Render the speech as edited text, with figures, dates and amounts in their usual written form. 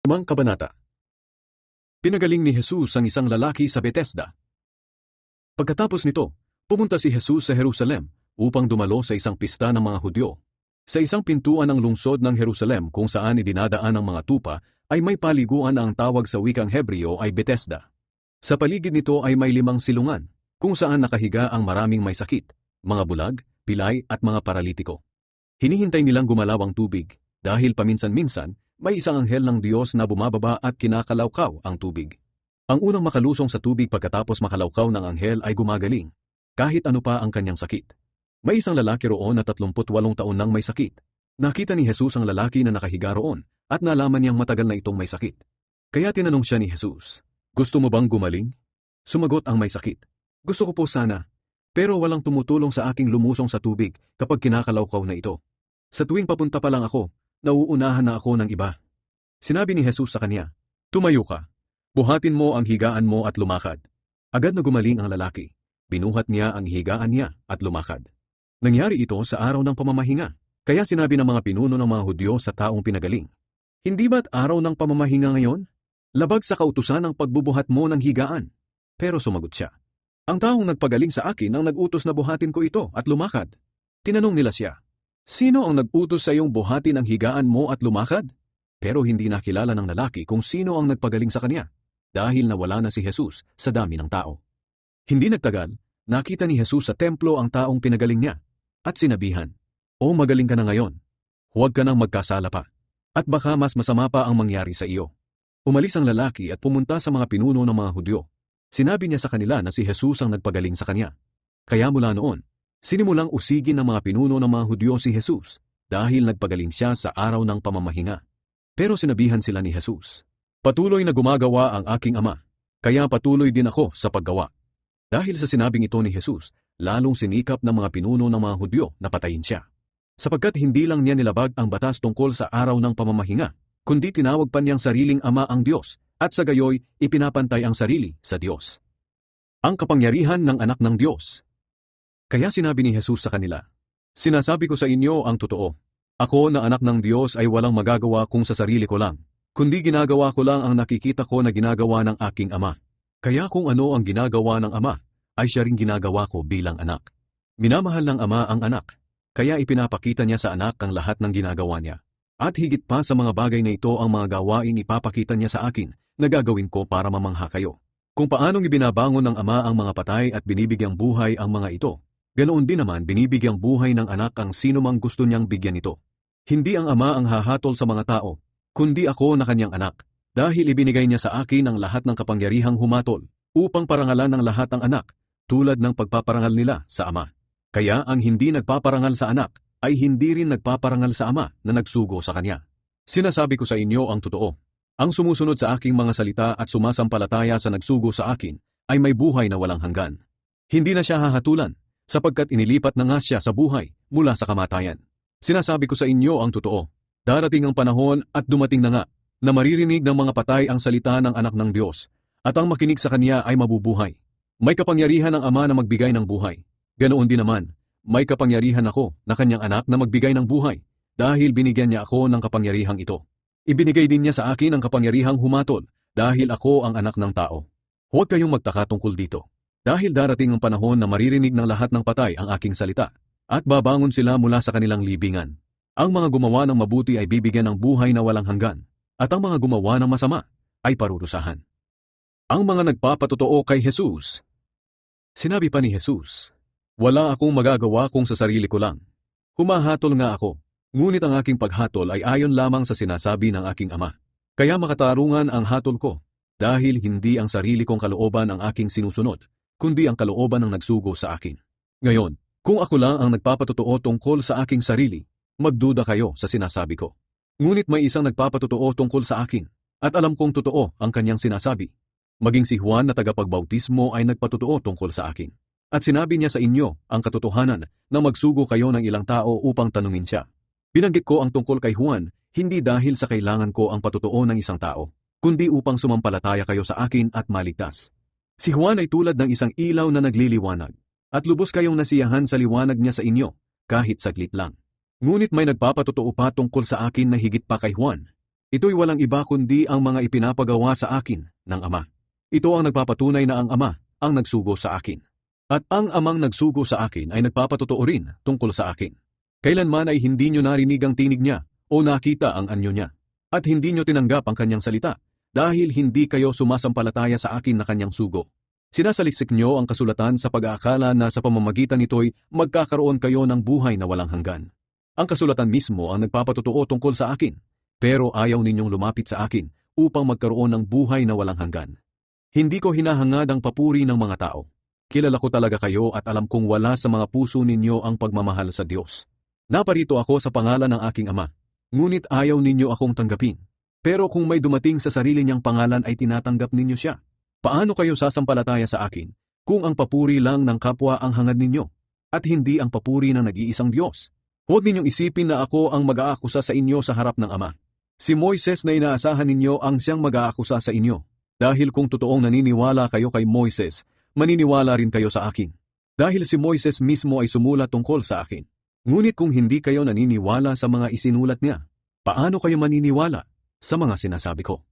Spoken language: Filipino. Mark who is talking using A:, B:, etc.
A: Limang kabanata. Pinagaling ni Jesus ang isang lalaki sa Bethesda. Pagkatapos nito, pumunta si Jesus sa Jerusalem upang dumalo sa isang pista ng mga Hudyo. Sa isang pintuan ng lungsod ng Jerusalem kung saan idinadaan ang mga tupa ay may paliguan na ang tawag sa wikang Hebreo ay Bethesda. Sa paligid nito ay may 5 silungan kung saan nakahiga ang maraming may sakit, mga bulag, pilay at mga paralitiko. Hinihintay nilang gumalaw ang tubig dahil paminsan-minsan may isang anghel ng Diyos na bumababa at kinakalawkaw ang tubig. Ang unang makalusong sa tubig pagkatapos makalawkaw ng anghel ay gumagaling, kahit ano pa ang kanyang sakit. May isang lalaki roon na 38 taon nang may sakit. Nakita ni Jesus ang lalaki na nakahiga roon at nalaman niyang matagal na itong may sakit. Kaya tinanong siya ni Jesus, "Gusto mo bang gumaling?" Sumagot ang may sakit, "Gusto ko po sana, pero walang tumutulong sa aking lumusong sa tubig kapag kinakalawkaw na ito. Sa tuwing papunta pa lang ako, nauunahan na ako ng iba." Sinabi ni Jesus sa kanya, "Tumayo ka, buhatin mo ang higaan mo at lumakad." Agad na gumaling ang lalaki. Binuhat niya ang higaan niya at lumakad. Nangyari ito sa araw ng pamamahinga, kaya sinabi ng mga pinuno ng mga Hudyo sa taong pinagaling, "Hindi ba't araw ng pamamahinga ngayon? Labag sa kautusan ang pagbubuhat mo ng higaan." Pero sumagot siya, "Ang taong nagpagaling sa akin ang nag-utos na buhatin ko ito at lumakad." Tinanong nila siya, "Sino ang nag-utos sa iyong buhatin ang higaan mo at lumakad?" Pero hindi nakilala ng lalaki kung sino ang nagpagaling sa kanya, dahil nawala na si Jesus sa dami ng tao. Hindi nagtagal, nakita ni Jesus sa templo ang taong pinagaling niya, at sinabihan, "O magaling ka na ngayon, huwag ka nang magkasala pa, at baka mas masama pa ang mangyari sa iyo." Umalis ang lalaki at pumunta sa mga pinuno ng mga Hudyo. Sinabi niya sa kanila na si Jesus ang nagpagaling sa kanya. Kaya mula noon, sinimulang usigin ng mga pinuno ng mga Hudyo si Jesus dahil nagpagaling siya sa araw ng pamamahinga. Pero sinabihan sila ni Jesus, "Patuloy na gumagawa ang aking Ama, kaya patuloy din ako sa paggawa." Dahil sa sinabing ito ni Jesus, lalong sinikap ng mga pinuno ng mga Hudyo na patayin siya. Sapagkat hindi lang niya nilabag ang batas tungkol sa araw ng pamamahinga, kundi tinawag pa niyang sariling Ama ang Diyos, at sa gayoy ipinapantay ang sarili sa Diyos. Ang kapangyarihan ng anak ng Diyos. Kaya sinabi ni Jesus sa kanila, "Sinasabi ko sa inyo ang totoo. Ako na anak ng Diyos ay walang magagawa kung sa sarili ko lang, kundi ginagawa ko lang ang nakikita ko na ginagawa ng aking Ama. Kaya kung ano ang ginagawa ng Ama, ay siya ring ginagawa ko bilang anak. Minamahal ng Ama ang anak, kaya ipinapakita niya sa anak ang lahat ng ginagawa niya. At higit pa sa mga bagay na ito ang mga gawain ipapakita niya sa akin na gagawin ko para mamangha kayo. Kung paanong ibinabangon ng Ama ang mga patay at binibigyang buhay ang mga ito, ganoon din naman binibigyang buhay ng anak ang sino mang gusto niyang bigyan ito. Hindi ang Ama ang hahatol sa mga tao, kundi ako na kanyang anak, dahil ibinigay niya sa akin ang lahat ng kapangyarihang humatol, upang parangalan ng lahat ang anak, tulad ng pagpaparangal nila sa Ama. Kaya ang hindi nagpaparangal sa anak, ay hindi rin nagpaparangal sa Ama na nagsugo sa kanya. Sinasabi ko sa inyo ang totoo. Ang sumusunod sa aking mga salita at sumasampalataya sa nagsugo sa akin, ay may buhay na walang hanggan. Hindi na siya hahatulan, sapagkat inilipat na nga siya sa buhay mula sa kamatayan. Sinasabi ko sa inyo ang totoo. Darating ang panahon at dumating na nga, na maririnig ng mga patay ang salita ng anak ng Diyos, at ang makinig sa kanya ay mabubuhay. May kapangyarihan ng Ama na magbigay ng buhay. Ganoon din naman, may kapangyarihan ako na kanyang anak na magbigay ng buhay, dahil binigyan niya ako ng kapangyarihang ito. Ibinigay din niya sa akin ang kapangyarihang humatol, dahil ako ang anak ng tao. Huwag kayong magtaka tungkol dito, dahil darating ang panahon na maririnig ng lahat ng patay ang aking salita, at babangon sila mula sa kanilang libingan. Ang mga gumawa ng mabuti ay bibigyan ng buhay na walang hanggan, at ang mga gumawa ng masama ay parurusahan. Ang mga nagpapatotoo kay Jesus. Sinabi pa ni Jesus, "Wala akong magagawa kung sa sarili ko lang. Humahatol nga ako, ngunit ang aking paghatol ay ayon lamang sa sinasabi ng aking Ama. Kaya makatarungan ang hatol ko, dahil hindi ang sarili kong kalooban ang aking sinusunod, kundi ang kalooban ng nagsugo sa akin. Ngayon, kung ako lang ang nagpapatotoo tungkol sa aking sarili, magduda kayo sa sinasabi ko. Ngunit may isang nagpapatotoo tungkol sa akin, at alam kong totoo ang kanyang sinasabi. Maging si Juan na tagapagbautismo ay nagpatotoo tungkol sa akin. At sinabi niya sa inyo ang katotohanan na magsugo kayo ng ilang tao upang tanungin siya. Binanggit ko ang tungkol kay Juan, hindi dahil sa kailangan ko ang patotoo ng isang tao, kundi upang sumampalataya kayo sa akin at maligtas. Si Juan ay tulad ng isang ilaw na nagliliwanag, at lubos kayong nasiyahan sa liwanag niya sa inyo, kahit saglit lang. Ngunit may nagpapatotoo pa tungkol sa akin na higit pa kay Juan. Ito'y walang iba kundi ang mga ipinapagawa sa akin ng Ama. Ito ang nagpapatunay na ang Ama ang nagsugo sa akin. At ang Amang nagsugo sa akin ay nagpapatotoo rin tungkol sa akin. Kailanman ay hindi nyo narinig ang tinig niya o nakita ang anyo niya. At hindi nyo tinanggap ang kanyang salita dahil hindi kayo sumasampalataya sa akin na kanyang sugo. Sinasaliksik nyo ang kasulatan sa pag-aakala na sa pamamagitan nito'y magkakaroon kayo ng buhay na walang hanggan. Ang kasulatan mismo ang nagpapatotoo tungkol sa akin, pero ayaw ninyong lumapit sa akin upang magkaroon ng buhay na walang hanggan. Hindi ko hinahangad ang papuri ng mga tao. Kilala ko talaga kayo at alam kong wala sa mga puso ninyo ang pagmamahal sa Diyos. Naparito ako sa pangalan ng aking Ama, ngunit ayaw ninyo akong tanggapin. Pero kung may dumating sa sarili niyang pangalan ay tinatanggap ninyo siya. Paano kayo sasampalataya sa akin kung ang papuri lang ng kapwa ang hangad ninyo at hindi ang papuri ng nag-iisang Diyos? Huwag ninyong isipin na ako ang mag-aakusa sa inyo sa harap ng Ama. Si Moises na inaasahan ninyo ang siyang mag-aakusa sa inyo. Dahil kung totoong naniniwala kayo kay Moises, maniniwala rin kayo sa akin. Dahil si Moises mismo ay sumulat tungkol sa akin. Ngunit kung hindi kayo naniniwala sa mga isinulat niya, paano kayo maniniwala sa mga sinasabi ko?